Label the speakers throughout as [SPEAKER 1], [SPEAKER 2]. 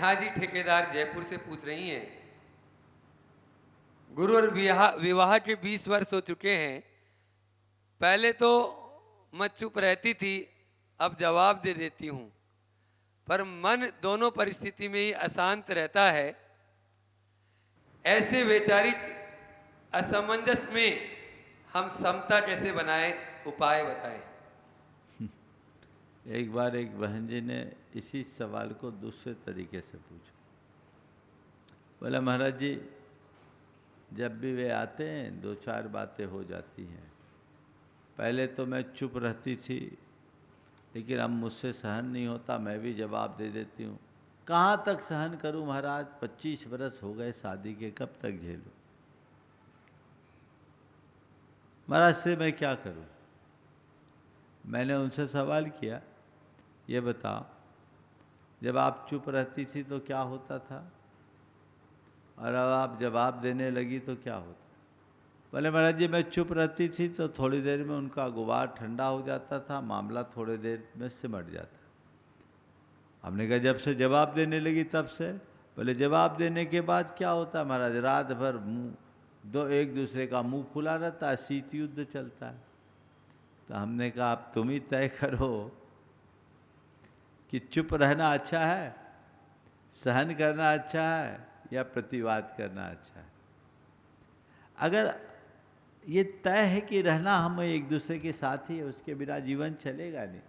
[SPEAKER 1] नेहा जी ठेकेदार जयपुर से पूछ रही हैं, गुरु और विवाह के 20 वर्ष हो चुके हैं। पहले तो मैं चुप रहती थी, अब जवाब दे देती हूँ, पर मन दोनों परिस्थिति में ही अशांत रहता है। ऐसे वैचारिक असमंजस में हम समता कैसे बनाएं, उपाय बताएं।
[SPEAKER 2] एक बार एक बहन जी ने इसी सवाल को दूसरे तरीके से पूछा। बोला, महाराज जी, जब भी वे आते हैं 2-4 बातें हो जाती हैं। पहले तो मैं चुप रहती थी, लेकिन अब मुझसे सहन नहीं होता, मैं भी जवाब दे देती हूँ। कहाँ तक सहन करूँ महाराज, 25 बरस हो गए शादी के, कब तक झेलूँ। महाराज से मैं क्या करूँ। मैंने उनसे सवाल किया, ये बताओ, जब आप चुप रहती थी तो क्या होता था, और अब आप जवाब देने लगी तो क्या होता। बोले, महाराज जी, मैं चुप रहती थी तो थोड़ी देर में उनका गुबार ठंडा हो जाता था, मामला थोड़ी देर में सिमट जाता। हमने कहा, जब से जवाब देने लगी तब से। बोले, जवाब देने के बाद क्या होता महाराज, रात भर एक दूसरे का मुंह खुला रहता है, शीत युद्ध चलता है। तो हमने कहा, अब तुम ही तय करो कि चुप रहना अच्छा है, सहन करना अच्छा है, या प्रतिवाद करना अच्छा है। अगर ये तय है कि रहना हम एक दूसरे के साथ ही है, उसके बिना जीवन चलेगा नहीं,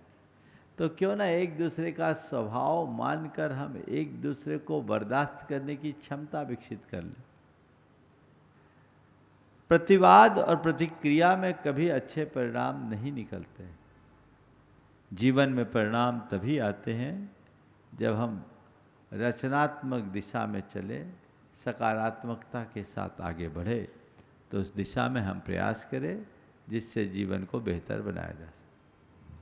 [SPEAKER 2] तो क्यों ना एक दूसरे का स्वभाव मानकर हम एक दूसरे को बर्दाश्त करने की क्षमता विकसित कर लें। प्रतिवाद और प्रतिक्रिया में कभी अच्छे परिणाम नहीं निकलते हैं। जीवन में परिणाम तभी आते हैं जब हम रचनात्मक दिशा में चले, सकारात्मकता के साथ आगे बढ़े, तो उस दिशा में हम प्रयास करें जिससे जीवन को बेहतर बनाया जा सके।